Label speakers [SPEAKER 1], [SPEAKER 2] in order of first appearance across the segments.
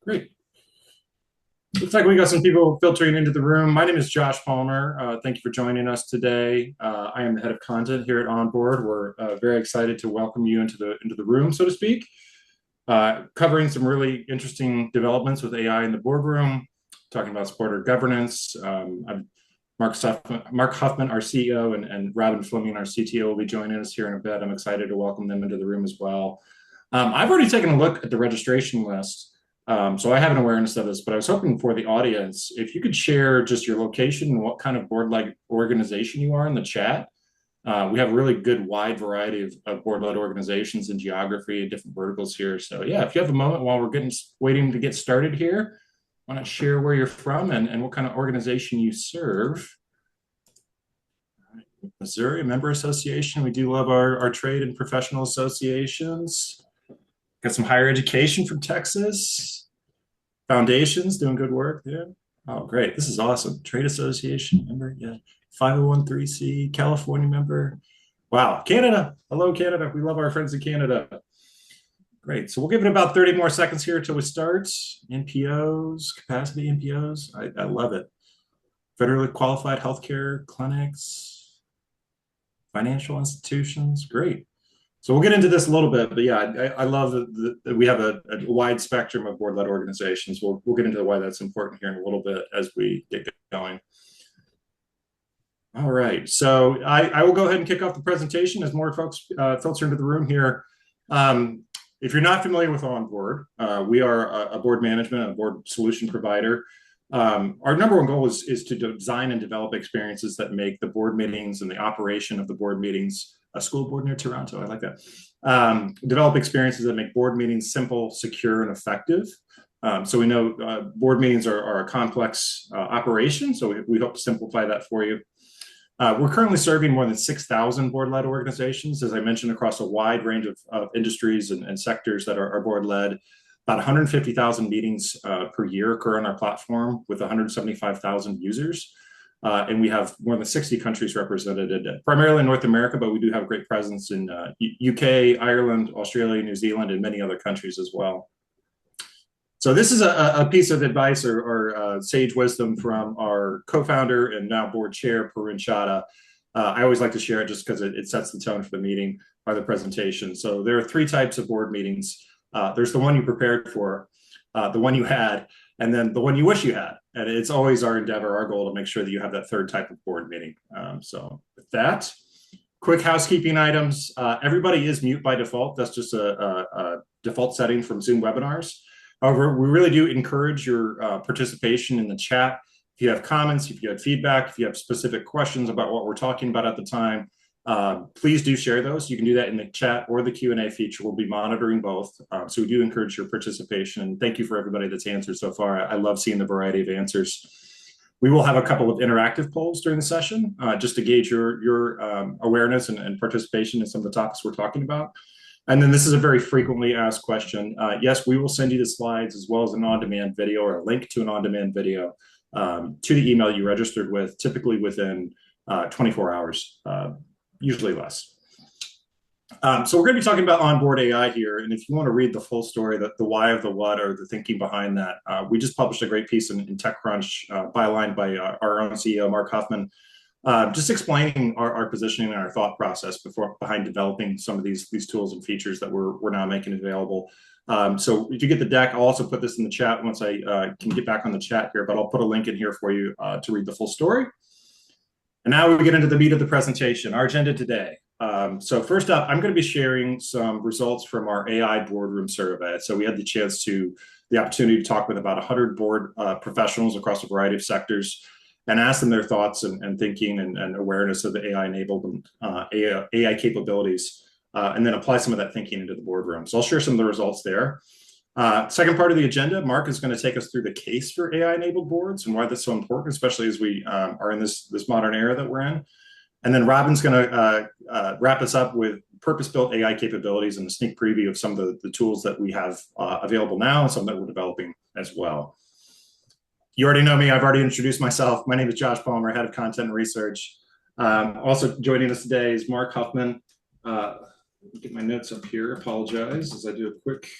[SPEAKER 1] Great. Looks like we got some people filtering into the room. My name is Josh Palmer. Thank you for joining us today. I am the head of content here at OnBoard. We're very excited to welcome you into the room, so to speak. Covering some really interesting developments with AI in the boardroom, talking about supporter governance. I'm Marc Huffman, our CEO, and Robin Fleming, our CTO, will be joining us here in a bit. I'm excited to welcome them into the room as well. I've already taken a look at the registration list. So I have an awareness of this, but I was hoping for the audience, if you could share just your location and what kind of board-led organization you are in the chat. We have a really good wide variety of board-led organizations in geography and different verticals here. So yeah, if you have a moment while we're waiting to get started here, why not share where you're from and what kind of organization you serve. Missouri Member Association. We do love our trade and professional associations. Got some higher education from Texas. Foundations doing good work. Yeah. Oh, great. This is awesome. Trade association member. Yeah. 501(c)(3) California member. Wow. Canada. Hello, Canada. We love our friends in Canada. Great. So we'll give it about 30 more seconds here until we start. NPOs, capacity NPOs. I love it. Federally qualified healthcare clinics, financial institutions. Great. So we'll get into this a little bit, but yeah, I love that we have a wide spectrum of board-led organizations. We'll get into why that's important here in a little bit as we get going. All right, so I will go ahead and kick off the presentation as more folks filter into the room here. If you're not familiar with OnBoard, we are a board management and a board solution provider. Our number one goal is to design and develop experiences that make the board meetings and the operation of the board meetings, a school board near Toronto, I like that. Develop experiences that make board meetings simple, secure, and effective. So we know board meetings are a complex operation, so we hope to simplify that for you. We're currently serving more than 6,000 board-led organizations, as I mentioned, across a wide range of industries and sectors that are board-led. About 150,000 meetings per year occur on our platform with 175,000 users. And we have more than 60 countries represented, primarily in North America, but we do have a great presence in UK, Ireland, Australia, New Zealand, and many other countries as well. So this is a piece of advice or sage wisdom from our co-founder and now board chair, Parun Chadha. I always like to share it just because it sets the tone for the meeting or the presentation. So there are three types of board meetings. There's the one you prepared for, the one you had, and then the one you wish you had. And it's always our endeavor, our goal to make sure that you have that third type of board meeting. So with that, quick housekeeping items. Everybody is mute by default. That's just a default setting from Zoom webinars. However, we really do encourage your participation in the chat. If you have comments, if you have feedback, if you have specific questions about what we're talking about at the time, please do share those. You can do that in the chat or the Q&A feature. We'll be monitoring both. So we do encourage your participation. And thank you for everybody that's answered so far. I love seeing the variety of answers. We will have a couple of interactive polls during the session just to gauge your awareness and participation in some of the topics we're talking about. And then this is a very frequently asked question. Yes, we will send you the slides as well as an on-demand video or a link to an on-demand video to the email you registered with, typically within 24 hours. Usually less. So we're going to be talking about OnBoard AI here. And if you want to read the full story, the why of the what or the thinking behind that, we just published a great piece in TechCrunch bylined by our own CEO, Marc Huffman, just explaining our positioning and our thought process behind developing some of these tools and features that we're now making available. So if you get the deck, I'll also put this in the chat once I can get back on the chat here, but I'll put a link in here for you to read the full story. And now we get into the meat of the presentation, our agenda today. So first up, I'm going to be sharing some results from our AI boardroom survey. So we had the opportunity to talk with about 100 board professionals across a variety of sectors and ask them their thoughts and thinking and awareness of the AI-enabled AI capabilities, and then apply some of that thinking into the boardroom. So I'll share some of the results there. Second part of the agenda, Marc is going to take us through the case for AI-enabled boards and why that's so important, especially as we are in this modern era that we're in. And then Robin's going to wrap us up with purpose-built AI capabilities and a sneak preview of some of the tools that we have available now and some that we're developing as well. You already know me. I've already introduced myself. My name is Josh Palmer, head of content and research. Also joining us today is Marc Huffman. Let me get my notes up here. Apologize as I do a quick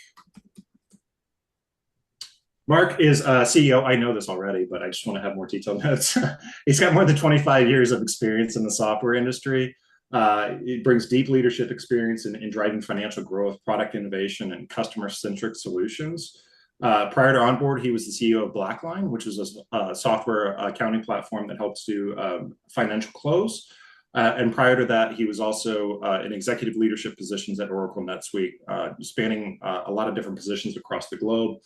[SPEAKER 1] Mark is CEO. I know this already, but I just want to have more detailed notes. He's got more than 25 years of experience in the software industry. He brings deep leadership experience in driving financial growth, product innovation, and customer-centric solutions. Prior to OnBoard, he was the CEO of Blackline, which is a software accounting platform that helps do financial close. And prior to that, he was also in executive leadership positions at Oracle NetSuite, spanning a lot of different positions across the globe.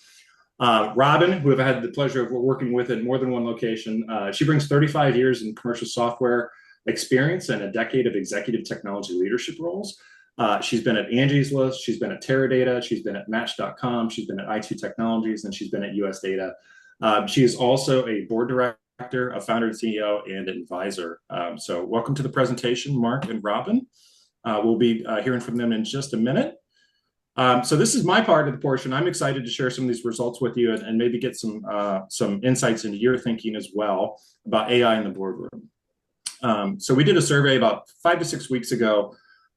[SPEAKER 1] Robin, who I've had the pleasure of working with in more than one location, she brings 35 years in commercial software experience and a decade of executive technology leadership roles. She's been at Angie's List, she's been at Teradata, she's been at Match.com, she's been at i2 Technologies, and she's been at US Data. She is also a board director, a founder and CEO, and an advisor. So welcome to the presentation, Mark and Robin. We'll be hearing from them in just a minute. So this is my part of the portion. I'm excited to share some of these results with you and maybe get some insights into your thinking as well about AI in the boardroom. So we did a survey about 5 to 6 weeks ago.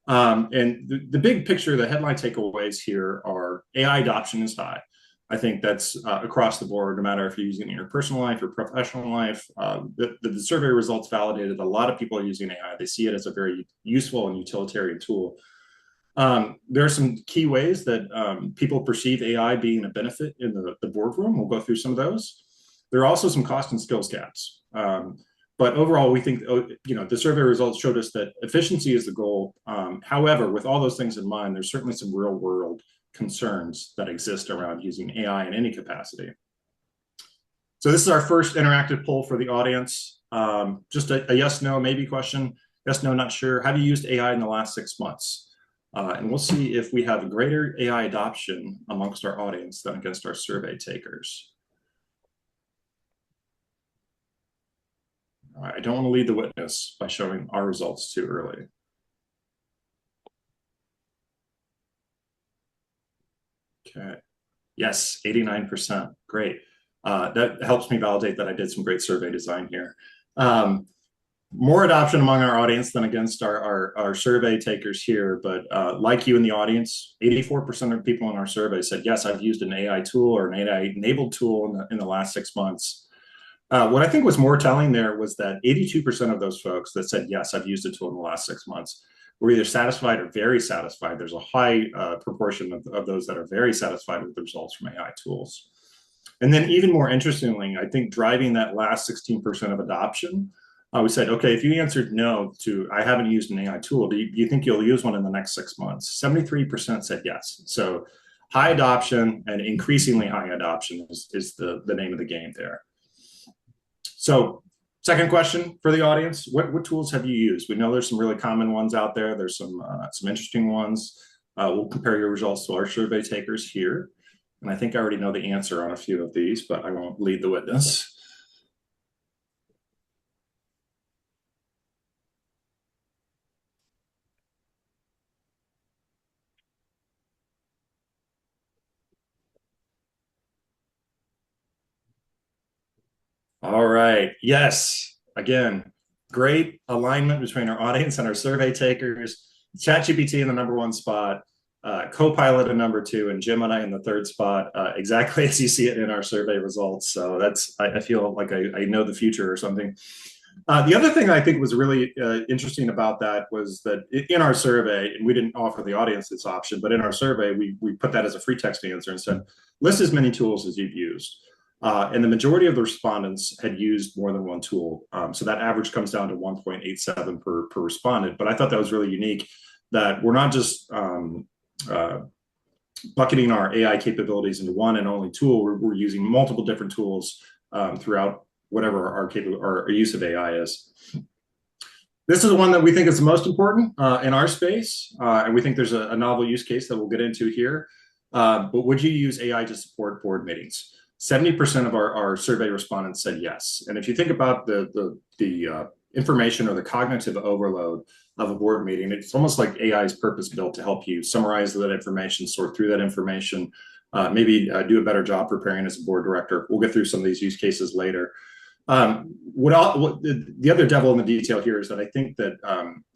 [SPEAKER 1] And the big picture, the headline takeaways here are AI adoption is high. I think that's across the board, no matter if you're using it in your personal life or professional life. The survey results validated a lot of people are using AI. They see it as a very useful and utilitarian tool. There are some key ways that people perceive AI being a benefit in the boardroom. We'll go through some of those. There are also some cost and skills gaps. But overall, we think the survey results showed us that efficiency is the goal. However, with all those things in mind, there's certainly some real world concerns that exist around using AI in any capacity. So this is our first interactive poll for the audience. Just a yes, no, maybe question. Yes, no, not sure. Have you used AI in the last 6 months? And we'll see if we have a greater AI adoption amongst our audience than against our survey takers. All right, I don't want to lead the witness by showing our results too early. Okay, yes, 89%, great. That helps me validate that I did some great survey design here. More adoption among our audience than against our survey takers here, but like you in the audience, 84% of people in our survey said, yes, I've used an AI tool or an AI-enabled tool in the last 6 months. What I think was more telling there was that 82% of those folks that said, yes, I've used a tool in the last 6 months, were either satisfied or very satisfied. There's a high proportion of those that are very satisfied with the results from AI tools. And then even more interestingly, I think driving that last 16% of adoption, we said, okay, if you answered no to, I haven't used an AI tool, do you think you'll use one in the next 6 months? 73% said yes. So high adoption and increasingly high adoption is the name of the game there. So second question for the audience, what tools have you used? We know there's some really common ones out there. There's some interesting ones. We'll compare your results to our survey takers here. And I think I already know the answer on a few of these, but I won't lead the witness. All right. Yes. Again, great alignment between our audience and our survey takers. ChatGPT in the #1 spot, Copilot in #2, and Gemini in the 3rd spot, exactly as you see it in our survey results. So that's, I feel like I know the future or something. The other thing I think was really interesting about that was that in our survey, and we didn't offer the audience this option, but in our survey, we put that as a free text answer and said, list as many tools as you've used. And the majority of the respondents had used more than one tool. So that average comes down to 1.87 per respondent. But I thought that was really unique that we're not just bucketing our AI capabilities into one and only tool. We're using multiple different tools throughout whatever our use of AI is. This is the one that we think is the most important in our space. And we think there's a novel use case that we'll get into here. But would you use AI to support board meetings? 70% of our survey respondents said yes. And if you think about the information or the cognitive overload of a board meeting, it's almost like AI is purpose-built to help you summarize that information, sort through that information, maybe do a better job preparing as a board director. We'll get through some of these use cases later. The other devil in the detail here is that I think that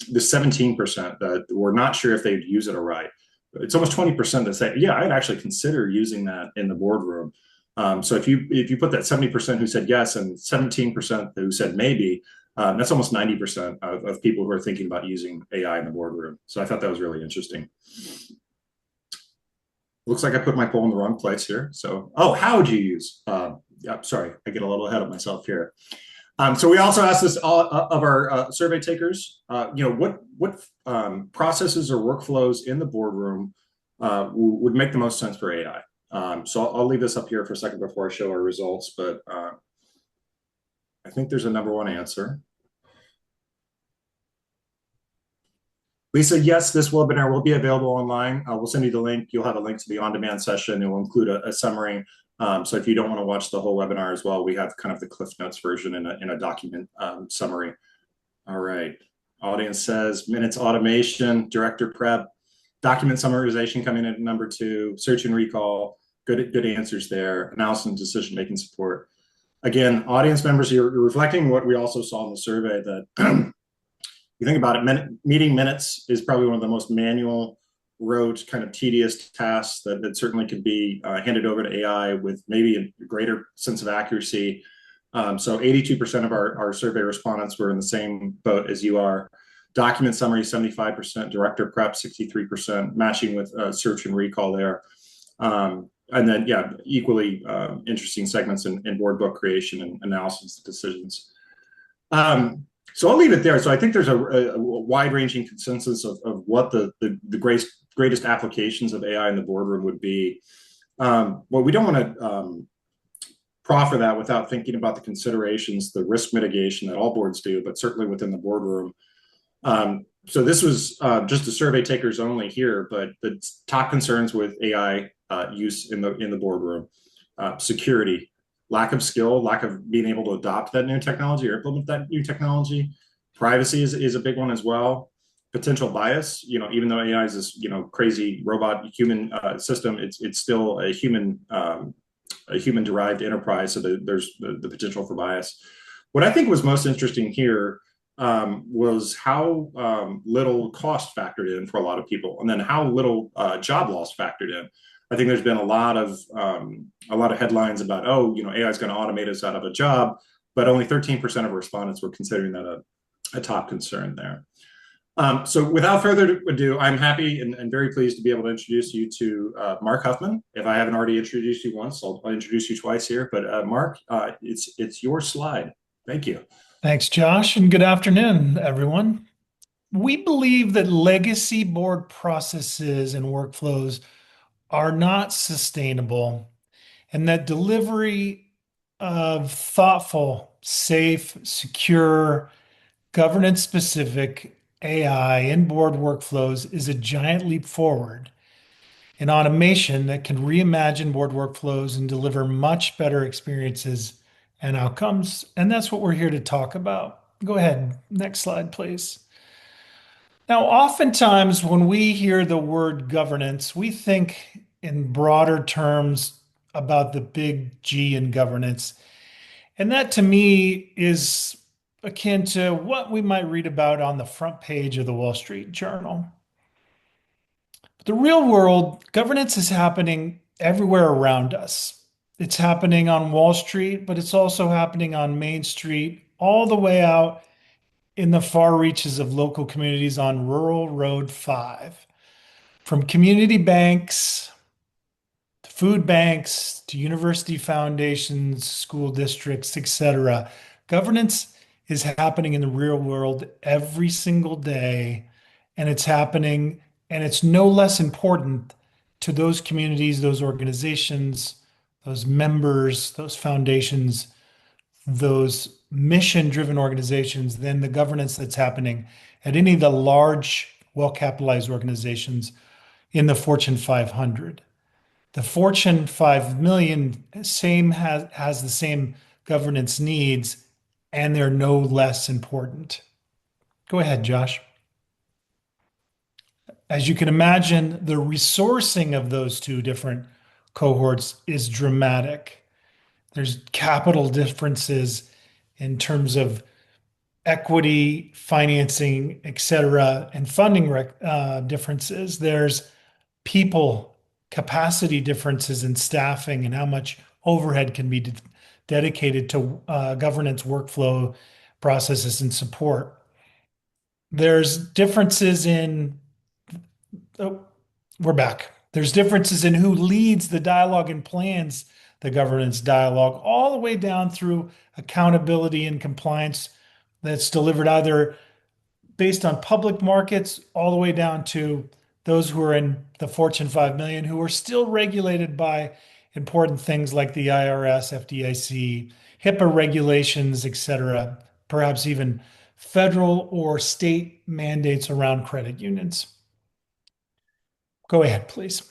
[SPEAKER 1] the 17% that we're not sure if they'd use it or right. It's almost 20% that say, yeah, I'd actually consider using that in the boardroom. So if you put that 70% who said yes and 17% who said maybe, that's almost 90% of people who are thinking about using AI in the boardroom. So I thought that was really interesting. Looks like I put my poll in the wrong place here. So, oh, how would you use? Yeah, sorry, I get a little ahead of myself here. So we also asked this of our survey takers. What processes or workflows in the boardroom would make the most sense for AI? So I'll leave this up here for a second before I show our results, but I think there's a number one answer. Lisa, yes, this webinar will be available online. We'll send you the link. You'll have a link to the on-demand session. It will include a summary. So if you don't want to watch the whole webinar as well, we have kind of the Cliff Notes version in a document summary. All right. Audience says minutes automation, director prep, document summarization coming in at number 2, search and recall. Good answers there. Analysis and decision-making support. Again, audience members, you're reflecting what we also saw in the survey that you think about it, meeting minutes is probably one of the most manual, rote, kind of tedious tasks that certainly could be handed over to AI with maybe a greater sense of accuracy. So 82% of our survey respondents were in the same boat as you are. Document summary, 75%, director prep, 63%, matching with search and recall there. And then, yeah, equally interesting segments in board book creation and analysis of decisions. So I'll leave it there. So I think there's a wide-ranging consensus of what the greatest applications of AI in the boardroom would be. Well, we don't want to proffer that without thinking about the considerations, the risk mitigation that all boards do, but certainly within the boardroom. So this was just a survey takers only here, but the top concerns with AI use in the boardroom: security, lack of skill, lack of being able to adopt that new technology or implement that new technology. Privacy is a big one as well. Potential bias, even though AI is this, crazy robot human system, it's still a human derived enterprise. So there's the potential for bias. What I think was most interesting here was how little cost factored in for a lot of people, and then how little job loss factored in. I think there's been a lot of headlines about, AI is going to automate us out of a job, but only 13% of respondents were considering that a top concern there. So without further ado, I'm happy and very pleased to be able to introduce you to Marc Huffman. If I haven't already introduced you once, I'll introduce you twice here. But Marc, it's your slide. Thank you.
[SPEAKER 2] Thanks, Josh, and good afternoon, everyone. We believe that legacy board processes and workflows are not sustainable, and that delivery of thoughtful, safe, secure, governance-specific AI in board workflows is a giant leap forward in automation that can reimagine board workflows and deliver much better experiences and outcomes. And that's what we're here to talk about. Go ahead. Next slide, please. Now, oftentimes when we hear the word governance, we think in broader terms about the big G in governance. And that to me is akin to what we might read about on the front page of the Wall Street Journal. But the real world, governance is happening everywhere around us. It's happening on Wall Street, but it's also happening on Main Street, all the way out in the far reaches of local communities on Rural Road 5. From community banks to food banks to university foundations, school districts, etc. Governance is happening in the real world every single day, and it's happening, and it's no less important to those communities, those organizations, those members, those foundations, those mission-driven organizations than the governance that's happening at any of the large, well-capitalized organizations in the Fortune 500. The Fortune 5 million has the same governance needs, and they're no less important. Go ahead, Josh. As you can imagine, the resourcing of those two different cohorts is dramatic. There's capital differences in terms of equity, financing, et cetera, and funding differences. There's people capacity differences in staffing and how much overhead can be dedicated to governance workflow processes and support. There's differences in, oh, we're back. There's differences in who leads the dialogue and plans the governance dialogue, all the way down through accountability and compliance that's delivered either based on public markets, all the way down to those who are in the Fortune 5 million, who are still regulated by important things like the IRS, FDIC, HIPAA regulations, et cetera, perhaps even federal or state mandates around credit unions. Go ahead, please.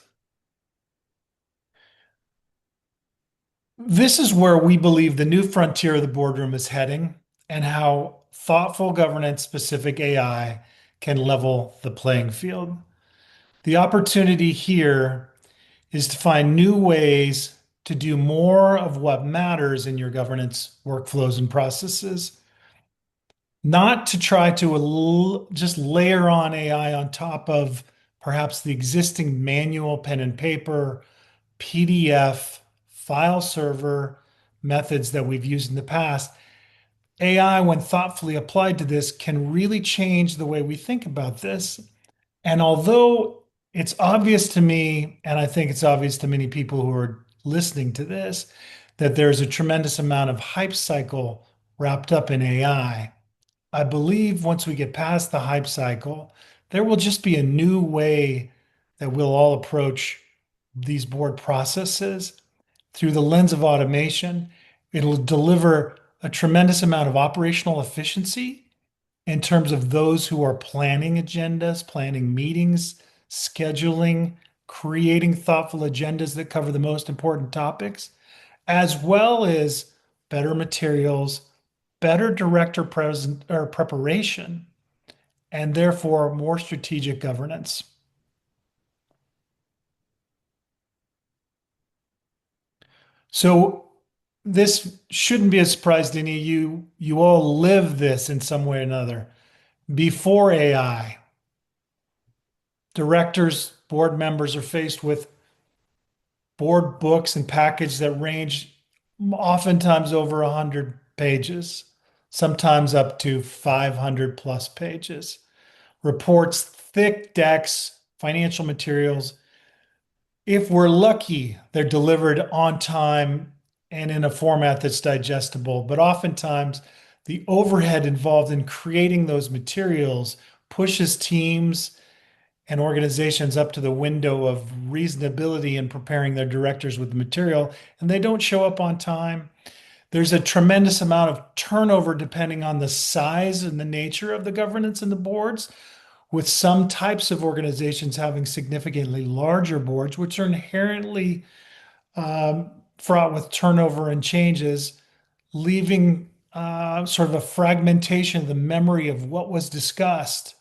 [SPEAKER 2] This is where we believe the new frontier of the boardroom is heading and how thoughtful governance specific AI can level the playing field. The opportunity here is to find new ways to do more of what matters in your governance workflows and processes, not to try to just layer on AI on top of perhaps the existing manual pen and paper, PDF, file server methods that we've used in the past. AI, when thoughtfully applied to this, can really change the way we think about this. And although it's obvious to me, and I think it's obvious to many people who are listening to this, that there's a tremendous amount of hype cycle wrapped up in AI, I believe once we get past the hype cycle, there will just be a new way that we'll all approach these board processes through the lens of automation. It'll deliver a tremendous amount of operational efficiency in terms of those who are planning agendas, planning meetings, scheduling, creating thoughtful agendas that cover the most important topics, as well as better materials, better director present or preparation, and therefore more strategic governance. So this shouldn't be a surprise to any of you. You all live this in some way or another. Before AI, directors, board members are faced with board books and packages that range oftentimes over 100 pages, sometimes up to 500 plus pages. Reports, thick decks, financial materials. If we're lucky, they're delivered on time and in a format that's digestible. But oftentimes, the overhead involved in creating those materials pushes teams and organizations up to the window of reasonability in preparing their directors with the material, and they don't show up on time. There's a tremendous amount of turnover depending on the size and the nature of the governance and the boards, with some types of organizations having significantly larger boards, which are inherently fraught with turnover and changes, leaving sort of a fragmentation of the memory of what was discussed,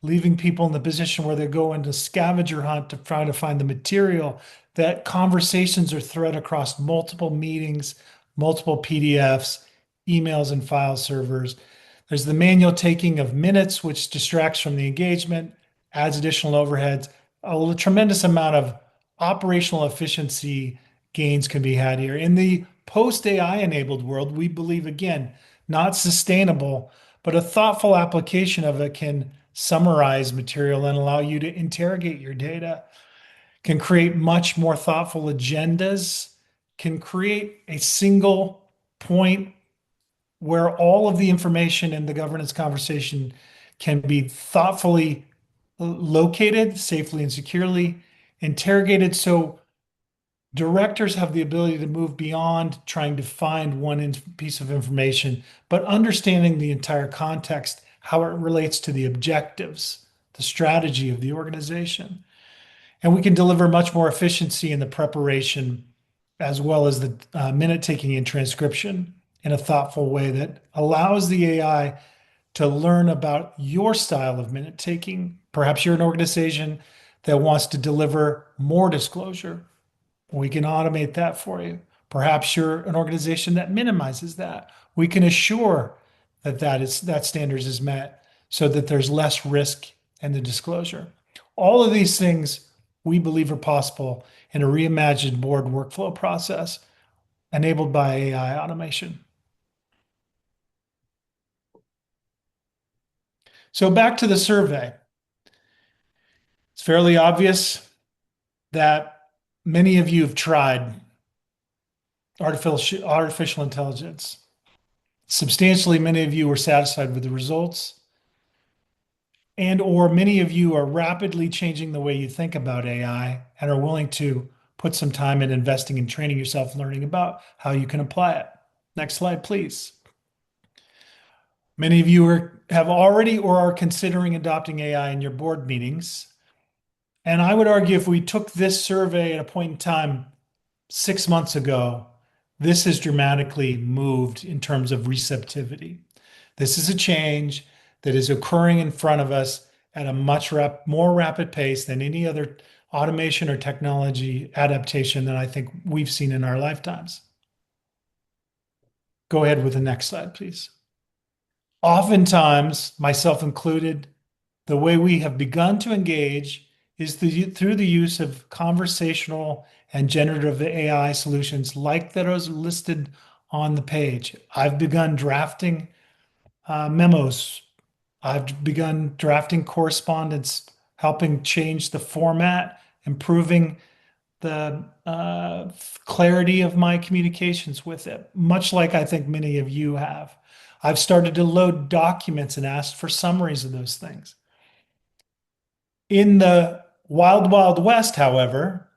[SPEAKER 2] leaving people in the position where they go into scavenger hunt to try to find the material, that conversations are thread across multiple meetings, multiple PDFs, emails, and file servers. There's the manual taking of minutes, which distracts from the engagement, adds additional overheads. A tremendous amount of operational efficiency gains can be had here. In the post-AI enabled world, we believe, again, not sustainable, but a thoughtful application of it can summarize material and allow you to interrogate your data, can create much more thoughtful agendas, can create a single point where all of the information in the governance conversation can be thoughtfully located, safely and securely, interrogated. So directors have the ability to move beyond trying to find one piece of information, but understanding the entire context, how it relates to the objectives, the strategy of the organization. And we can deliver much more efficiency in the preparation as well as the minute taking and transcription in a thoughtful way that allows the AI to learn about your style of minute taking. Perhaps you're an organization that wants to deliver more disclosure. We can automate that for you. Perhaps you're an organization that minimizes that. We can assure that that standards is met so that there's less risk in the disclosure. All of these things we believe are possible in a reimagined board workflow process enabled by AI automation. So back to the survey. It's fairly obvious that many of you have tried artificial intelligence. Substantially, many of you were satisfied with the results, and or many of you are rapidly changing the way you think about AI and are willing to put some time in investing in training yourself, learning about how you can apply it. Next slide, please. Many of you have already or are considering adopting AI in your board meetings. And I would argue if we took this survey at a point in time 6 months ago, this has dramatically moved in terms of receptivity. This is a change that is occurring in front of us at a much more rapid pace than any other automation or technology adaptation that I think we've seen in our lifetimes. Go ahead with the next slide, please. Oftentimes, myself included, the way we have begun to engage is through the use of conversational and generative AI solutions like that are listed on the page. I've begun drafting memos. I've begun drafting correspondence, helping change the format, improving the clarity of my communications with it, much like I think many of you have. I've started to load documents and asked for summaries of those things. In the wild, wild west, however,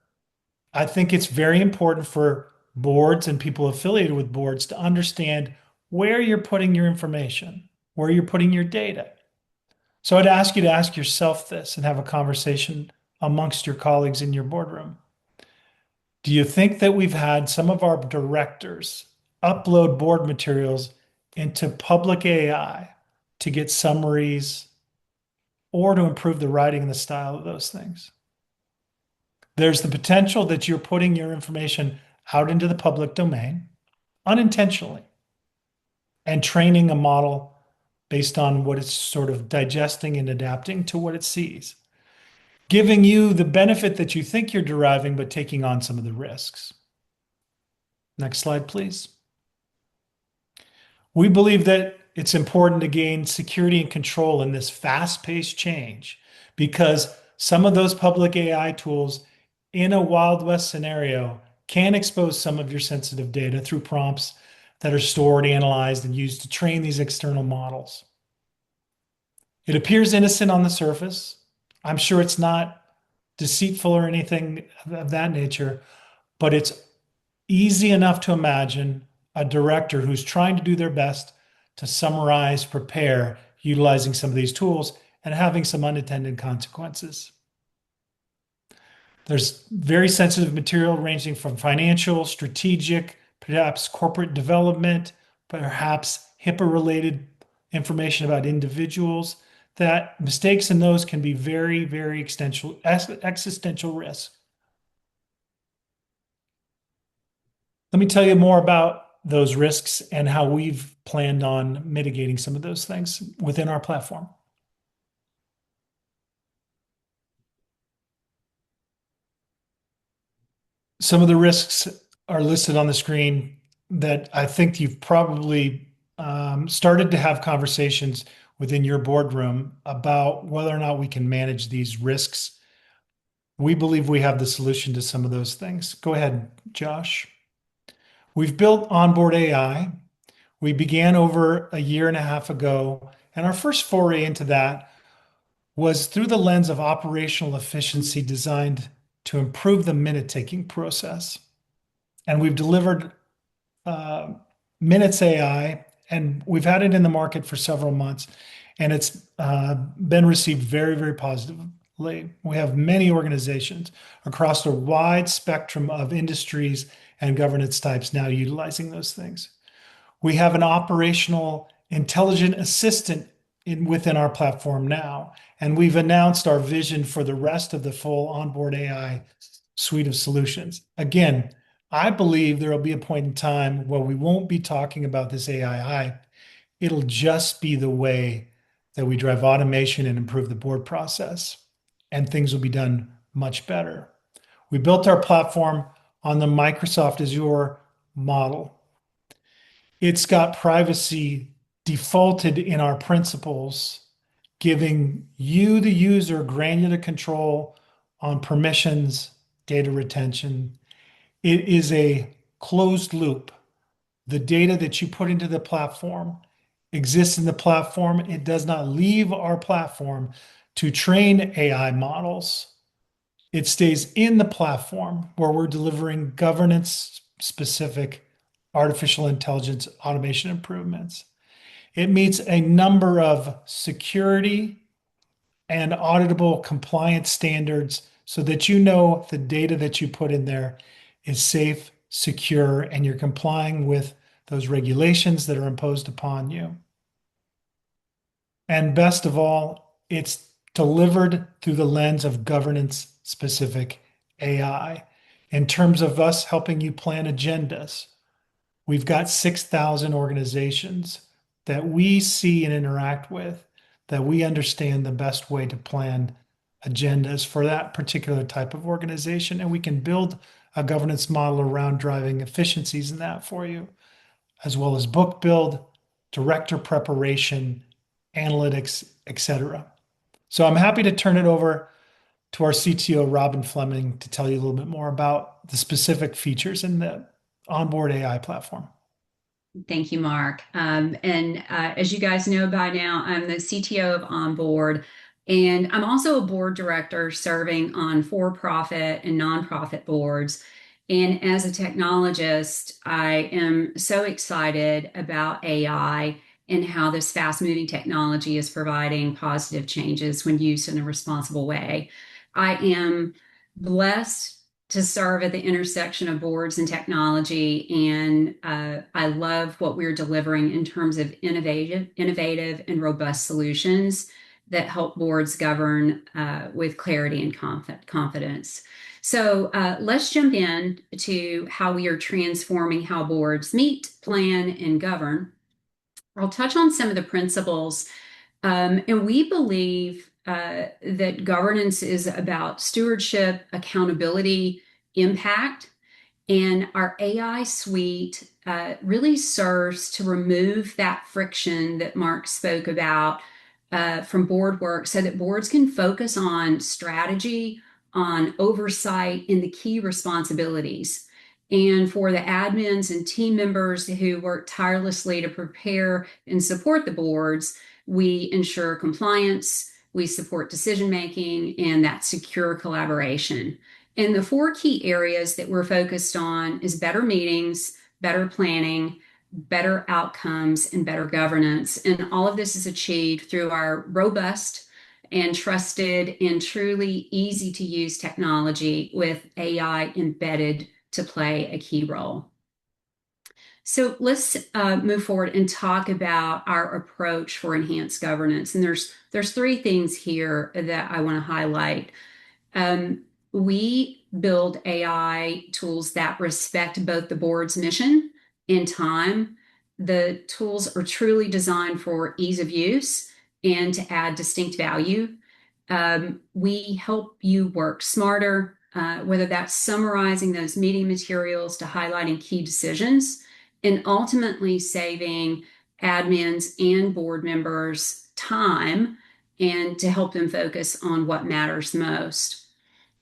[SPEAKER 2] I think it's very important for boards and people affiliated with boards to understand where you're putting your information, where you're putting your data. So I'd ask you to ask yourself this and have a conversation amongst your colleagues in your boardroom. Do you think that we've had some of our directors upload board materials into public AI to get summaries or to improve the writing and the style of those things? There's the potential that you're putting your information out into the public domain unintentionally and training a model based on what it's sort of digesting and adapting to what it sees, giving you the benefit that you think you're deriving, but taking on some of the risks. Next slide, please. We believe that it's important to gain security and control in this fast-paced change because some of those public AI tools in a Wild West scenario can expose some of your sensitive data through prompts that are stored, analyzed, and used to train these external models. It appears innocent on the surface. I'm sure it's not deceitful or anything of that nature, but it's easy enough to imagine a director who's trying to do their best to summarize, prepare, utilizing some of these tools and having some unintended consequences. There's very sensitive material ranging from financial, strategic, perhaps corporate development, perhaps HIPAA-related information about individuals, that mistakes in those can be very, very existential risk. Let me tell you more about those risks and how we've planned on mitigating some of those things within our platform. Some of the risks are listed on the screen that I think you've probably started to have conversations within your boardroom about whether or not we can manage these risks. We believe we have the solution to some of those things. Go ahead, Josh. We've built OnBoard AI. We began over a year and a half ago, and our first foray into that was through the lens of operational efficiency designed to improve the minute-taking process. And we've delivered Minutes AI, and we've had it in the market for several months, and it's been received very, very positively. We have many organizations across a wide spectrum of industries and governance types now utilizing those things. We have an operational intelligent assistant within our platform now, and we've announced our vision for the rest of the full OnBoard AI suite of solutions. Again, I believe there will be a point in time where we won't be talking about this AI hype. It'll just be the way that we drive automation and improve the board process, and things will be done much better. We built our platform on the Microsoft Azure model. It's got privacy defaulted in our principles, giving you, the user, granular control on permissions, data retention. It is a closed loop. The data that you put into the platform exists in the platform. It does not leave our platform to train AI models. It stays in the platform where we're delivering governance specific artificial intelligence automation improvements. It meets a number of security and auditable compliance standards so that you know the data that you put in there is safe, secure, and you're complying with those regulations that are imposed upon you. And best of all, it's delivered through the lens of governance specific AI. In terms of us helping you plan agendas, we've got 6,000 organizations that we see and interact with, that we understand the best way to plan agendas for that particular type of organization. And we can build a governance model around driving efficiencies in that for you, as well as book build, director preparation, analytics, etc. So I'm happy to turn it over to our CTO, Robin Fleming, to tell you a little bit more about the specific features in the OnBoard AI platform.
[SPEAKER 3] Thank you, Mark. As you guys know by now, I'm the CTO of OnBoard, and I'm also a board director serving on for-profit and nonprofit boards. And as a technologist, I am so excited about AI and how this fast-moving technology is providing positive changes when used in a responsible way. I am blessed to serve at the intersection of boards and technology, and I love what we're delivering in terms of innovative and robust solutions that help boards govern with clarity and confidence. So let's jump in to how we are transforming how boards meet, plan, and govern. I'll touch on some of the principles, and we believe that governance is about stewardship, accountability, impact, and our AI suite really serves to remove that friction that Mark spoke about from board work so that boards can focus on strategy, on oversight, and the key responsibilities. And for the admins and team members who work tirelessly to prepare and support the boards, we ensure compliance, we support decision-making, and that secure collaboration. And the four key areas that we're focused on is better meetings, better planning, better outcomes, and better governance. And all of this is achieved through our robust and trusted and truly easy to use technology with AI embedded to play a key role. So let's move forward and talk about our approach for enhanced governance. And there's three things here that I want to highlight. We build AI tools that respect both the board's mission and time. The tools are truly designed for ease of use and to add distinct value. We help you work smarter, whether that's summarizing those meeting materials to highlighting key decisions, and ultimately saving admins and board members time and to help them focus on what matters most.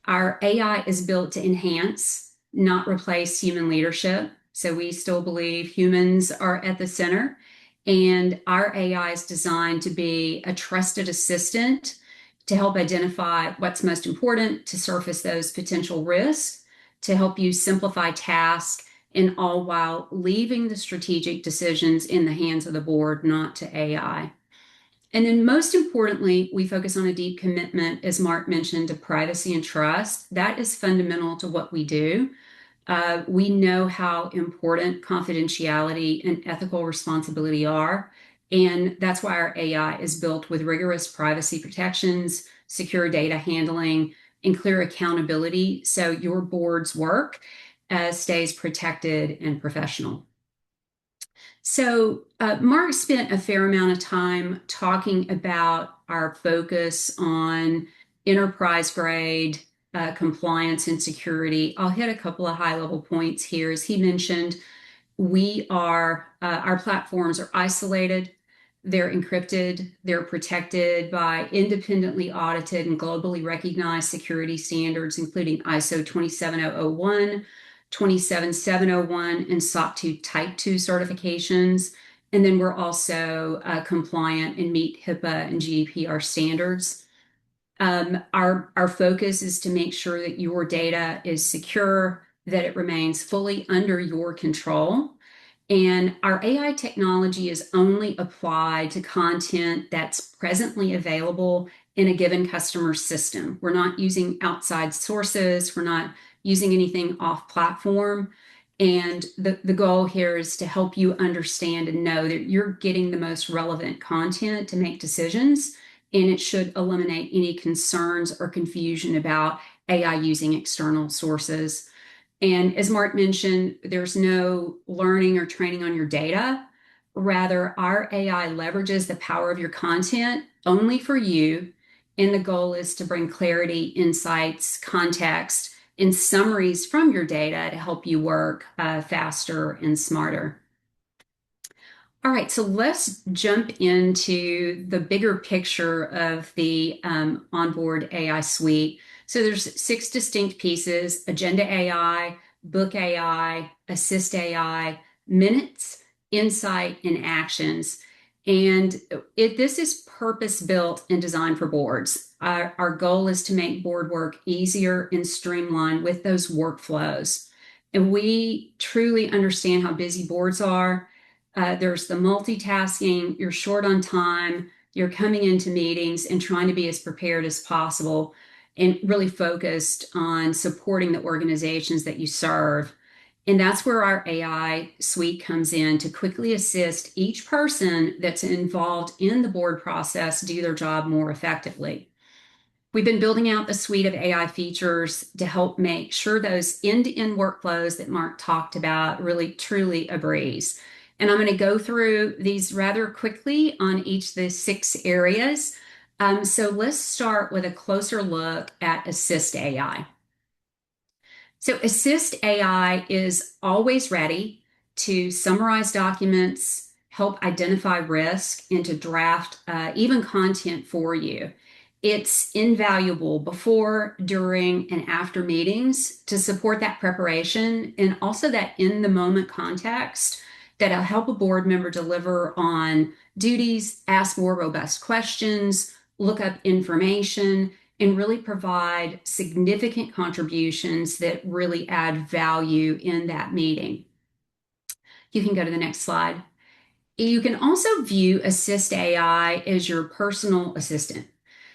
[SPEAKER 3] Our AI is built to enhance, not replace human leadership. So we still believe humans are at the center, and our AI is designed to be a trusted assistant to help identify what's most important, to surface those potential risks, to help you simplify tasks, and all while leaving the strategic decisions in the hands of the board, not to AI. And then most importantly, we focus on a deep commitment, as Mark mentioned, to privacy and trust. That is fundamental to what we do. We know how important confidentiality and ethical responsibility are. And that's why our AI is built with rigorous privacy protections, secure data handling, and clear accountability. So your board's work stays protected and professional. So Mark spent a fair amount of time talking about our focus on enterprise grade compliance and security. I'll hit a couple of high level points here. As he mentioned, our platforms are isolated, they're encrypted, they're protected by independently audited and globally recognized security standards, including ISO 27001, 27701, and SOC 2 Type 2 certifications. And then we're also compliant and meet HIPAA and GDPR standards. Our focus is to make sure that your data is secure, that it remains fully under your control. And our AI technology is only applied to content that's presently available in a given customer system. We're not using outside sources. We're not using anything off platform. And the goal here is to help you understand and know that you're getting the most relevant content to make decisions, and it should eliminate any concerns or confusion about AI using external sources. And as Mark mentioned, there's no learning or training on your data. Rather, our AI leverages the power of your content only for you. And the goal is to bring clarity, insights, context, and summaries from your data to help you work faster and smarter. All right, so let's jump into the bigger picture of the OnBoard AI suite. So there's 6 distinct pieces: Agenda AI, Book AI, Assist AI, Minutes, Insight, and Actions. And this is purpose-built and designed for boards. Our goal is to make board work easier and streamlined with those workflows. And we truly understand how busy boards are. There's the multitasking, you're short on time, you're coming into meetings and trying to be as prepared as possible and really focused on supporting the organizations that you serve. And that's where our AI suite comes in to quickly assist each person that's involved in the board process do their job more effectively. We've been building out the suite of AI features to help make sure those end-to-end workflows that Mark talked about really truly a breeze. And I'm going to go through these rather quickly on each of the 6 areas. So let's start with a closer look at Assist AI. So Assist AI is always ready to summarize documents, help identify risk, and to draft even content for you. It's invaluable before, during, and after meetings to support that preparation and also that in-the-moment context that'll help a board member deliver on duties, ask more robust questions, look up information, and really provide significant contributions that really add value in that meeting. You can go to the next slide. You can also view Assist AI as your personal assistant.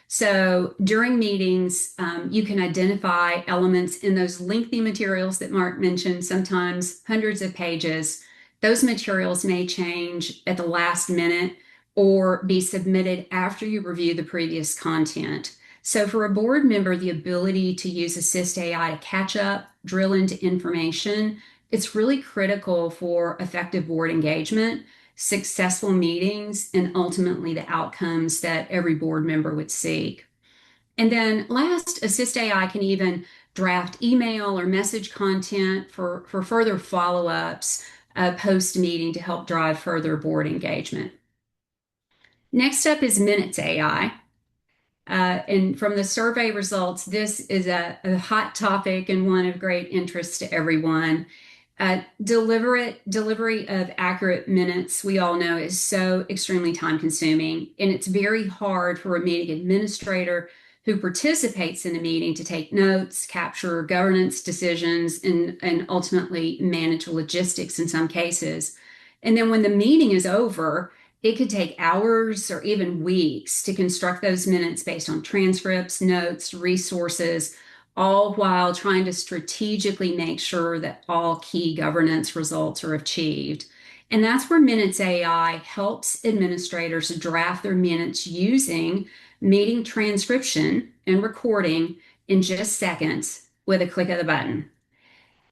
[SPEAKER 3] So during meetings, you can identify elements in those lengthy materials that Mark mentioned, sometimes hundreds of pages. Those materials may change at the last minute or be submitted after you review the previous content. So for a board member, the ability to use Assist AI to catch up, drill into information, it's really critical for effective board engagement, successful meetings, and ultimately the outcomes that every board member would seek. And then last, Assist AI can even draft email or message content for further follow-ups post-meeting to help drive further board engagement. Next up is Minutes AI. And from the survey results, this is a hot topic and one of great interest to everyone. Delivery of accurate minutes, we all know, is so extremely time consuming, and it's very hard for a meeting administrator who participates in a meeting to take notes, capture governance decisions, and ultimately manage logistics in some cases. And then when the meeting is over, it could take hours or even weeks to construct those minutes based on transcripts, notes, resources, all while trying to strategically make sure that all key governance results are achieved. And that's where Minutes AI helps administrators draft their minutes using meeting transcription and recording in just seconds with a click of the button.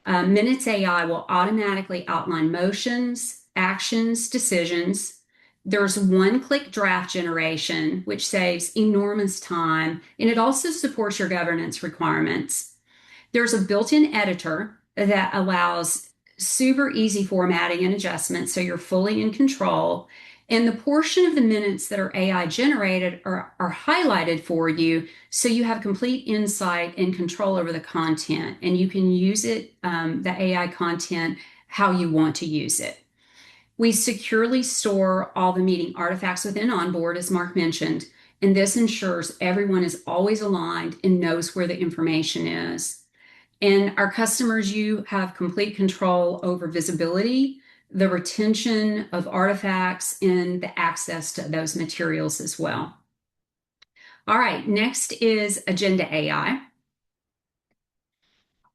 [SPEAKER 3] Minutes AI will automatically outline motions, actions, decisions. There's one-click draft generation, which saves enormous time, and it also supports your governance requirements. There's a built-in editor that allows super easy formatting and adjustment, so you're fully in control. And the portion of the minutes that are AI generated are highlighted for you, so you have complete insight and control over the content, and you can use it, the AI content, how you want to use it. We securely store all the meeting artifacts within OnBoard, as Marc mentioned, and this ensures everyone is always aligned and knows where the information is. And our customers, you have complete control over visibility, the retention of artifacts, and the access to those materials as well. All right, next is Agenda AI.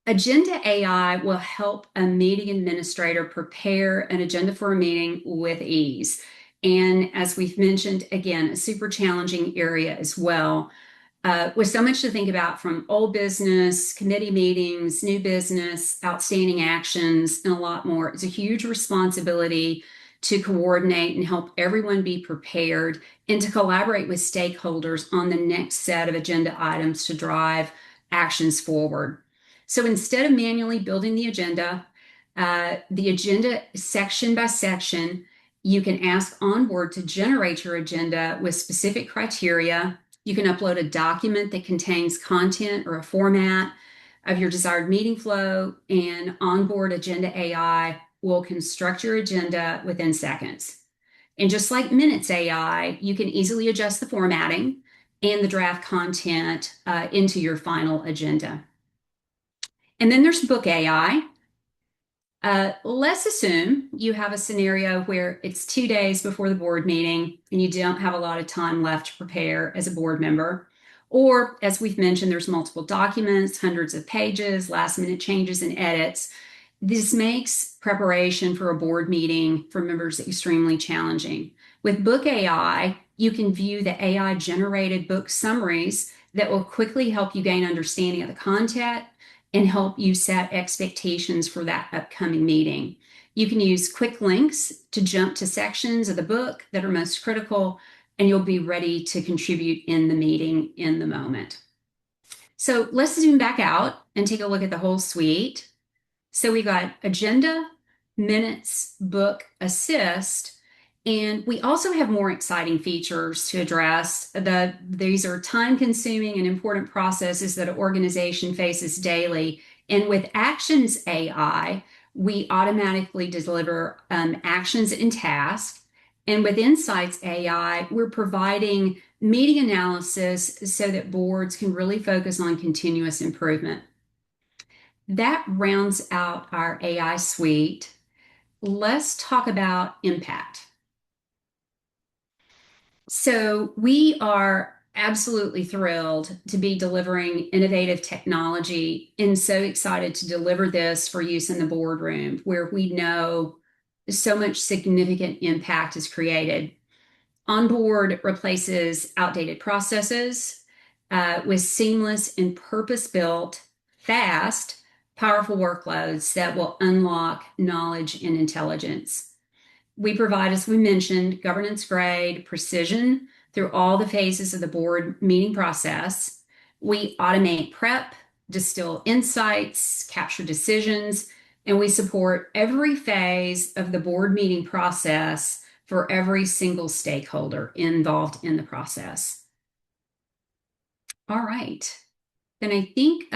[SPEAKER 3] Agenda AI will help a meeting administrator prepare an agenda for a meeting with ease. And as we've mentioned, again, a super challenging area as well. With so much to think about, from old business, committee meetings, new business, outstanding actions, and a lot more. It's a huge responsibility to coordinate and help everyone be prepared and to collaborate with stakeholders on the next set of agenda items to drive actions forward. So instead of manually building the agenda section by section, you can ask OnBoard to generate your agenda with specific criteria. You can upload a document that contains content or a format of your desired meeting flow, and OnBoard Agenda AI will construct your agenda within seconds. And just like Minutes AI, you can easily adjust the formatting and the draft content into your final agenda. And then there's Book AI. Let's assume you have a scenario where it's 2 days before the board meeting and you don't have a lot of time left to prepare as a board member. Or, as we've mentioned, there's multiple documents, hundreds of pages, last-minute changes and edits. This makes preparation for a board meeting for members extremely challenging. With Book AI, you can view the AI-generated book summaries that will quickly help you gain understanding of the content and help you set expectations for that upcoming meeting. You can use quick links to jump to sections of the book that are most critical, and you'll be ready to contribute in the meeting in the moment. So let's zoom back out and take a look at the whole suite. So we got Agenda, Minutes, Book, Assist, and we also have more exciting features to address. These are time-consuming and important processes that an organization faces daily. And with Actions AI, we automatically deliver actions and tasks. And with Insights AI, we're providing meeting analysis so that boards can really focus on continuous improvement. That rounds out our AI suite. Let's talk about impact. So we are absolutely thrilled to be delivering innovative technology and so excited to deliver this for use in the boardroom, where we know so much significant impact is created. OnBoard replaces outdated processes with seamless and purpose-built, fast, powerful workloads that will unlock knowledge and intelligence. We provide, as we mentioned, governance-grade precision through all the phases of the board meeting process. We automate prep, distill insights, capture decisions, and we support every phase of the board meeting process for every single stakeholder involved in the process. All right. Then I think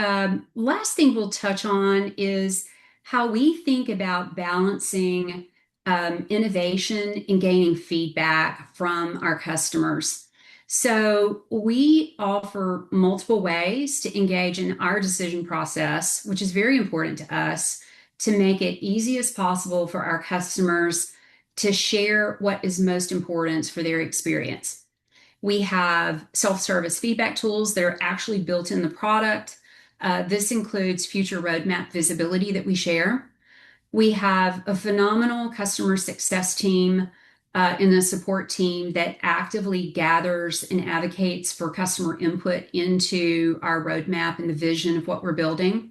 [SPEAKER 3] last thing we'll touch on is how we think about balancing innovation and gaining feedback from our customers. So we offer multiple ways to engage in our decision process, which is very important to us, to make it easy as possible for our customers to share what is most important for their experience. We have self-service feedback tools that are actually built in the product. This includes future roadmap visibility that we share. We have a phenomenal customer success team and a support team that actively gathers and advocates for customer input into our roadmap and the vision of what we're building.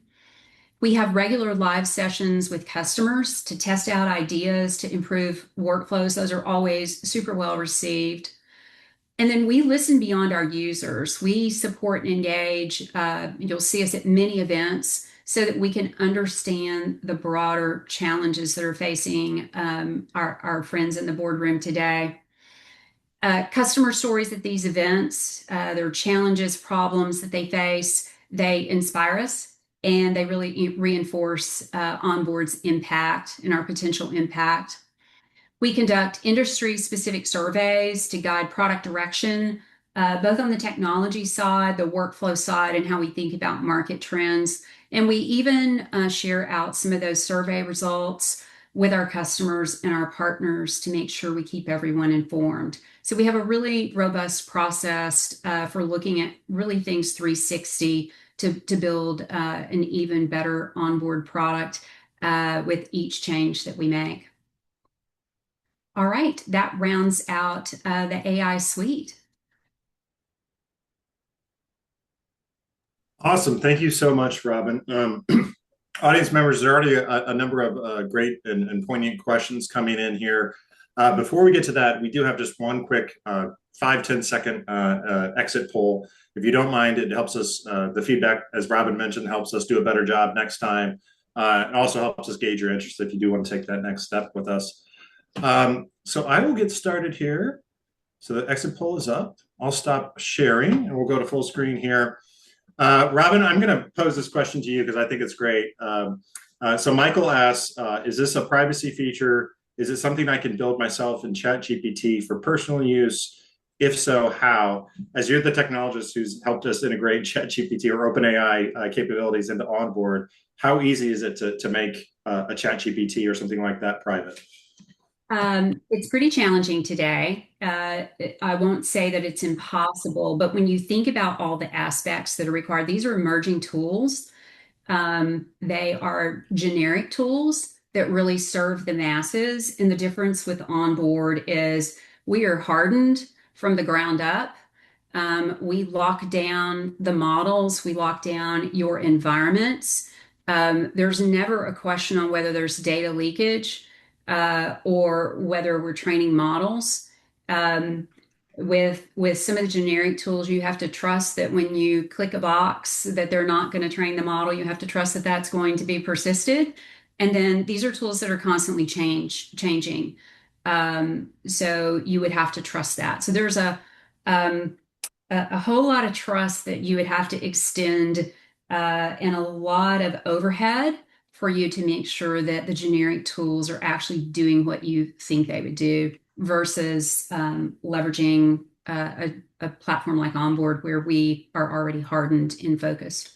[SPEAKER 3] We have regular live sessions with customers to test out ideas to improve workflows. Those are always super well received. And then we listen beyond our users. We support and engage. You'll see us at many events so that we can understand the broader challenges that are facing our friends in the boardroom today. Customer stories at these events, their challenges, problems that they face, they inspire us and they really reinforce OnBoard's impact and our potential impact. We conduct industry-specific surveys to guide product direction, both on the technology side, the workflow side, and how we think about market trends. And we even share out some of those survey results with our customers and our partners to make sure we keep everyone informed. So we have a really robust process for looking at really things 360 to build an even better onboard product with each change that we make. All right, that rounds out the AI suite.
[SPEAKER 1] Awesome. Thank you so much, Robin. Audience members, there are already a number of great and poignant questions coming in here. Before we get to that, we do have just one quick 5-10 second exit poll. If you don't mind, it helps us, the feedback, as Robin mentioned, helps us do a better job next time. It also helps us gauge your interest if you do want to take that next step with us. So I will get started here. So the exit poll is up. I'll stop sharing and we'll go to full screen here. Robin, I'm going to pose this question to you because I think it's great. So Michael asks, is this a privacy feature? Is it something I can build myself in ChatGPT for personal use? If so, how? As you're the technologist who's helped us integrate ChatGPT or OpenAI capabilities into OnBoard, how easy is it to make a ChatGPT or something like that private?
[SPEAKER 3] It's pretty challenging today. I won't say that it's impossible, but when you think about all the aspects that are required, these are emerging tools. They are generic tools that really serve the masses. And the difference with OnBoard is we are hardened from the ground up. We lock down the models, we lock down your environments. There's never a question on whether there's data leakage or whether we're training models. With some of the generic tools, you have to trust that when you click a box that they're not going to train the model. You have to trust that that's going to be persisted. And then these are tools that are constantly changing. So you would have to trust that. So there's a whole lot of trust that you would have to extend and a lot of overhead for you to make sure that the generic tools are actually doing what you think they would do versus leveraging a platform like OnBoard where we are already hardened and focused.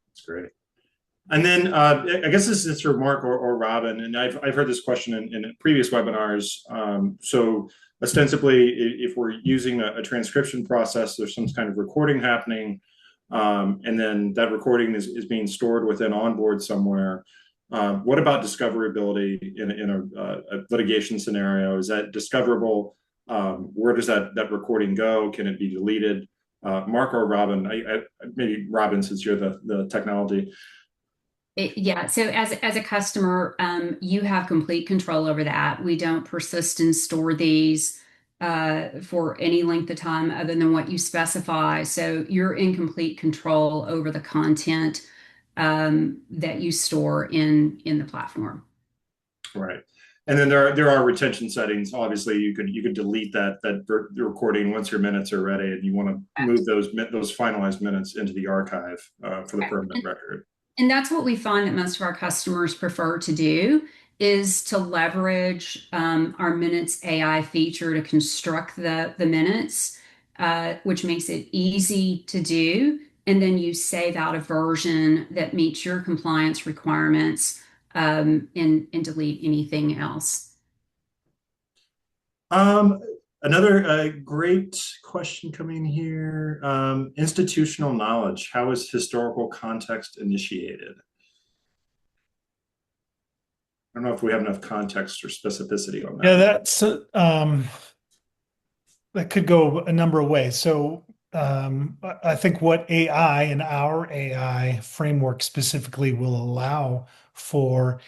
[SPEAKER 1] That's great. And then I guess this is for Mark or Robin, and I've heard this question in previous webinars. So ostensibly, if we're using a transcription process, there's some kind of recording happening, and then that recording is being stored within OnBoard somewhere. What about discoverability in a litigation scenario? Is that discoverable? Where does that recording go? Can it be deleted? Mark or Robin? Maybe Robin, since you're the technology.
[SPEAKER 3] Yeah, so as a customer, you have complete control over that. We don't persist and store these for any length of time other than what you specify. So you're in complete control over the content that you store in the platform.
[SPEAKER 1] Right. And then there are retention settings. Obviously, you could delete the recording once your minutes are ready, and you want to move those finalized minutes into the archive for the permanent record.
[SPEAKER 3] And that's what we find that most of our customers prefer to do is to leverage our Minutes AI feature to construct the minutes, which makes it easy to do. And then you save out a version that meets your compliance requirements and delete anything else.
[SPEAKER 1] Another great question coming here. Institutional knowledge. How is historical context initiated? I don't know if we have enough context or specificity on that.
[SPEAKER 2] Yeah, that's that could go a number of ways. So I think what AI and our AI framework specifically will allow for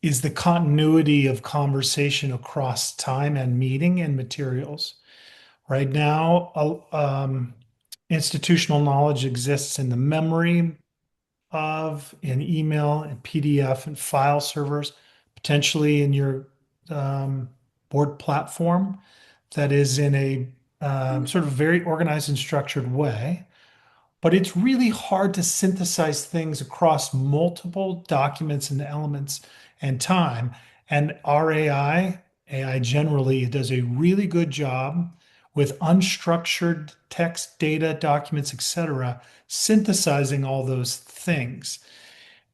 [SPEAKER 2] is the continuity of conversation across time and meeting and materials. Right now, institutional knowledge exists in the memory, of in email and PDF and file servers, potentially in your board platform that is in a sort of very organized and structured way. But it's really hard to synthesize things across multiple documents and elements and time. And our AI generally does a really good job with unstructured text, data, documents, etc., synthesizing all those things.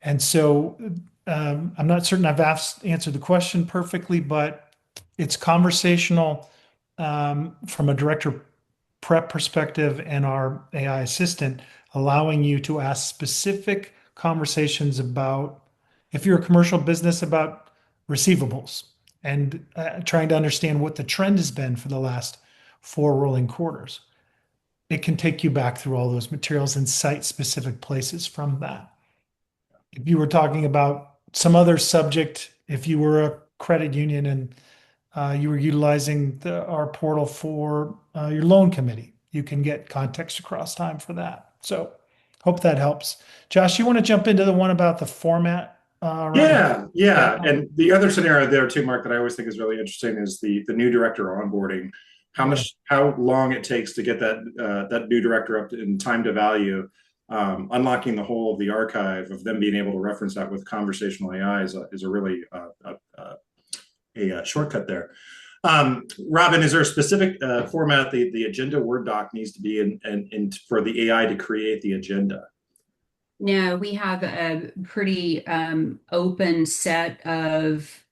[SPEAKER 2] And so I'm not certain I've answered the question perfectly, but it's conversational from a director prep perspective and our AI assistant, allowing you to ask specific conversations about, if you're a commercial business, about receivables and trying to understand what the trend has been for the last 4 rolling quarters. It can take you back through all those materials and cite specific places from that. If you were talking about some other subject, if you were a credit union and you were utilizing our portal for your loan committee, you can get context across time for that. So hope that helps. Josh, you want to jump into the one about the format?
[SPEAKER 1] Yeah. And the other scenario there too, Mark, that I always think is really interesting is the new director onboarding. How long it takes to get that new director up in time to value. Unlocking the whole of the archive of them being able to reference that with conversational AI is a really a shortcut there. Robin, is there a specific format the agenda Word doc needs to be in for the AI to create the agenda?
[SPEAKER 3] No, we have a pretty open set of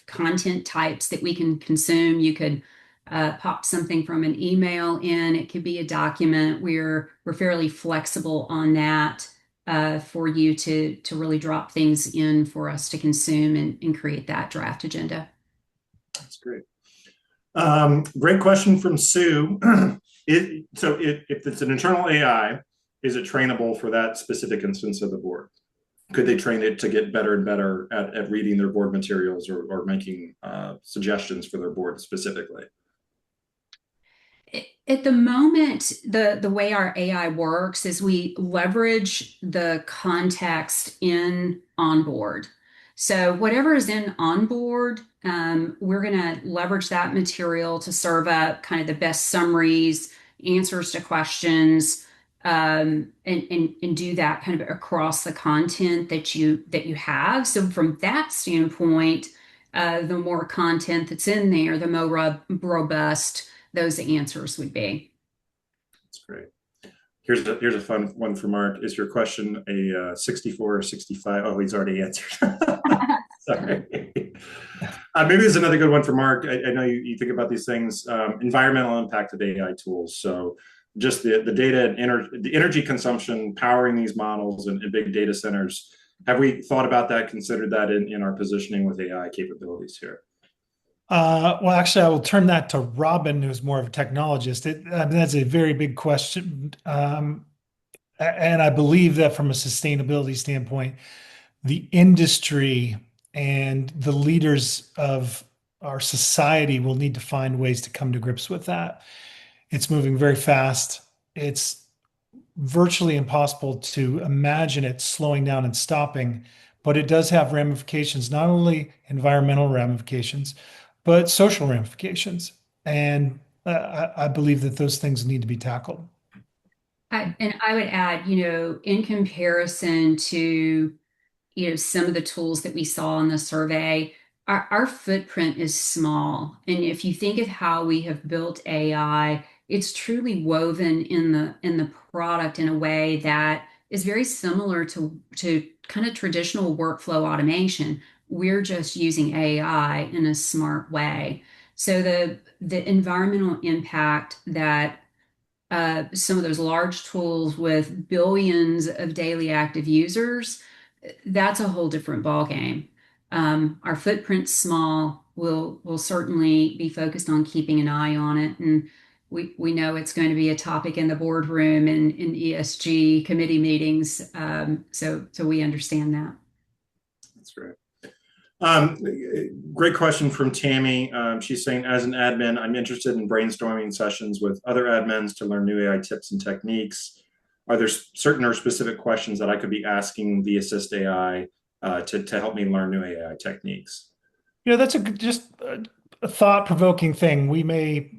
[SPEAKER 3] content types that we can consume. You could pop something from an email in. It could be a document. We're fairly flexible on that for you to really drop things in for us to consume and create that draft agenda.
[SPEAKER 1] That's great. Great question from Sue. If it's an internal AI, is it trainable for that specific instance of the board? Could they train it to get better and better at reading their board materials or making suggestions for their board specifically?
[SPEAKER 3] At the moment, the way our AI works is we leverage the context in OnBoard. So whatever is in OnBoard, we're going to leverage that material to serve up kind of the best summaries, answers to questions, and do that kind of across the content that you have. So from that standpoint, the more content that's in there, the more robust those answers would be.
[SPEAKER 1] That's great. Here's a fun one for Mark. Is your question a 64 or 65? Oh, he's already answered. Sorry. Maybe there's another good one for Mark. I know you think about these things. Environmental impact of AI tools. So just the data and the energy consumption powering these models and big data centers. Have we thought about that, considered that in our positioning with AI capabilities here?
[SPEAKER 2] Well, actually, I will turn that to Robin, who's more of a technologist. That's a very big question. And I believe that from a sustainability standpoint, the industry and the leaders of our society will need to find ways to come to grips with that. It's moving very fast. It's virtually impossible to imagine it slowing down and stopping, but it does have ramifications, not only environmental ramifications, but social ramifications. And I believe that those things need to be tackled.
[SPEAKER 3] And I would add, in comparison to, some of the tools that we saw in the survey, our footprint is small. And if you think of how we have built AI, it's truly woven in the product in a way that is very similar to kind of traditional workflow automation. We're just using AI in a smart way. So the environmental impact that some of those large tools with billions of daily active users, that's a whole different ballgame. Our footprint's small. We'll certainly be focused on keeping an eye on it, and we know it's going to be a topic in the boardroom and in ESG committee meetings. So we understand that.
[SPEAKER 1] That's great. Great question from Tammy. She's saying, as an admin, I'm interested in brainstorming sessions with other admins to learn new AI tips and techniques. are there certain or specific questions that I could be asking the Assist AI to help me learn new AI techniques?
[SPEAKER 2] That's just a thought-provoking thing. We may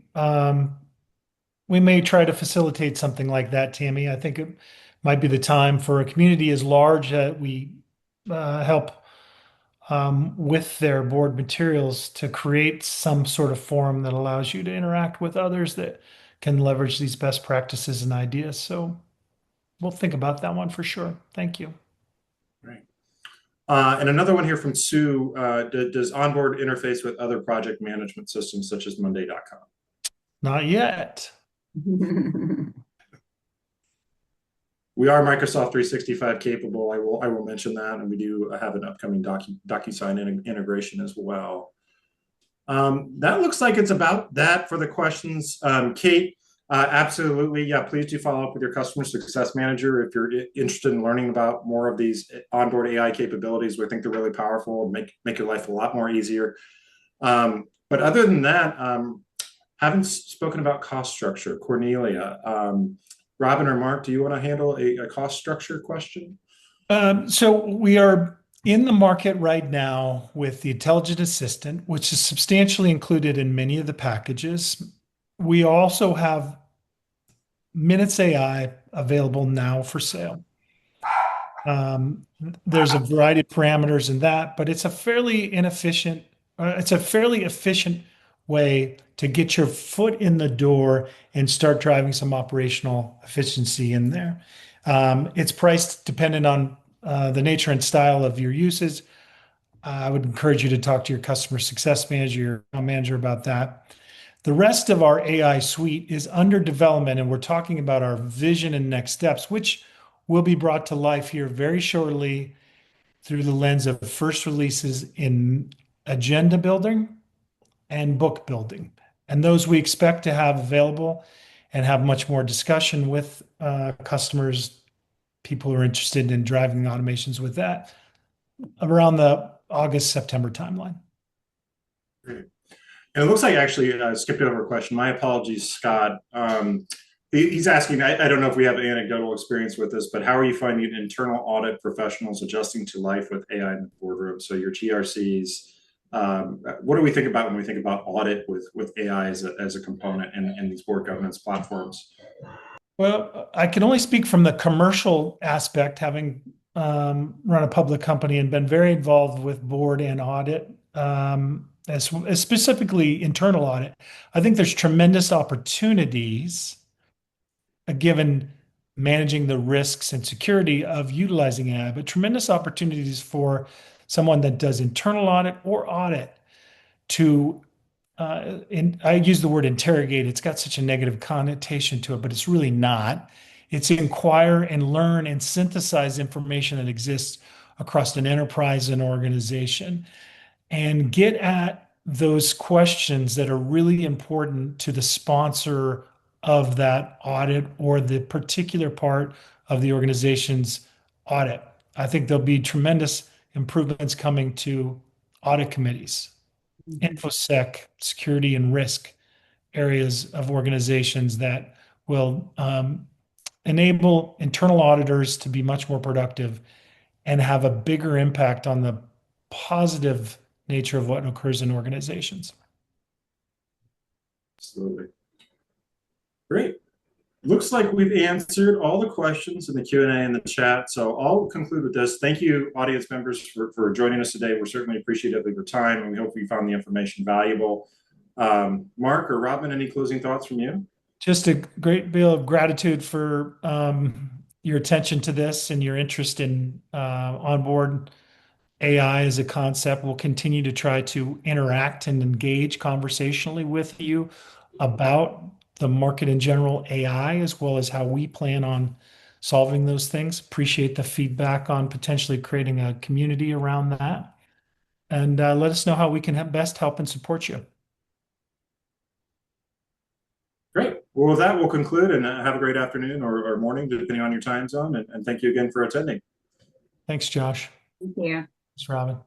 [SPEAKER 2] try to facilitate something like that, Tammy. I think it might be the time for a community as large that we help with their board materials to create some sort of forum that allows you to interact with others that can leverage these best practices and ideas. So we'll think about that one for sure. Thank you.
[SPEAKER 1] Right. And another one here from Sue, does OnBoard interface with other project management systems such as Monday.com?
[SPEAKER 2] Not yet.
[SPEAKER 1] We are Microsoft 365 capable. I will mention that, and we do have an upcoming DocuSign integration as well. That looks like it's about that for the questions. Kate, absolutely, yeah. Please do follow up with your customer success manager if you're interested in learning about more of these onboard AI capabilities. We think they're really powerful and make your life a lot more easier. But other than that, haven't spoken about cost structure. Cornelia, Robin or Mark, do you want to handle a cost structure question?
[SPEAKER 2] So we are in the market right now with the Intelligent Assistant, which is substantially included in many of the packages. We also have Minutes AI available now for sale. There's a variety of parameters in that, but it's a fairly efficient way to get your foot in the door and start driving some operational efficiency in there. It's priced dependent on the nature and style of your uses. I would encourage you to talk to your customer success manager, your account manager about that. The rest of our AI suite is under development, and we're talking about our vision and next steps, which will be brought to life here very shortly through the lens of first releases in agenda building and book building. And those we expect to have available and have much more discussion with customers, people who are interested in driving automations with that around the August, September timeline.
[SPEAKER 1] Great. And it looks like I actually skipped over a question. My apologies, Scott. He's asking, I don't know if we have anecdotal experience with this, but how are you finding internal audit professionals adjusting to life with AI in the boardroom? So your GRCs, what do we think about when we think about audit with AI as a component in these board governance platforms?
[SPEAKER 2] Well, I can only speak from the commercial aspect, having run a public company and been very involved with board and audit, as specifically internal audit. I think there's tremendous opportunities given managing the risks and security of utilizing AI, but tremendous opportunities for someone that does internal audit or audit to, I use the word interrogate. It's got such a negative connotation to it, but it's really not. It's inquire and learn and synthesize information that exists across an enterprise and organization and get at those questions that are really important to the sponsor of that audit or the particular part of the organization's audit. I think there'll be tremendous improvements coming to audit committees, InfoSec, security and risk areas of organizations that will enable internal auditors to be much more productive and have a bigger impact on the positive nature of what occurs in organizations.
[SPEAKER 1] Absolutely. Great. Looks like we've answered all the questions in the Q&A and the chat. So I'll conclude with this. Thank you, audience members, for joining us today. We're certainly appreciative of your time, and we hope you found the information valuable. Mark or Robin, any closing thoughts from you?
[SPEAKER 2] Just a great deal of gratitude for your attention to this and your interest in OnBoard AI as a concept. We'll continue to try to interact and engage conversationally with you about the market in general, AI, as well as how we plan on solving those things. Appreciate the feedback on potentially creating a community around that. And let us know how we can best help and support you.
[SPEAKER 1] Great. Well, with that, we'll conclude and have a great afternoon or morning, depending on your time zone. And thank you again for attending.
[SPEAKER 2] Thanks, Josh.
[SPEAKER 3] Thank you.
[SPEAKER 2] Thanks, Robin.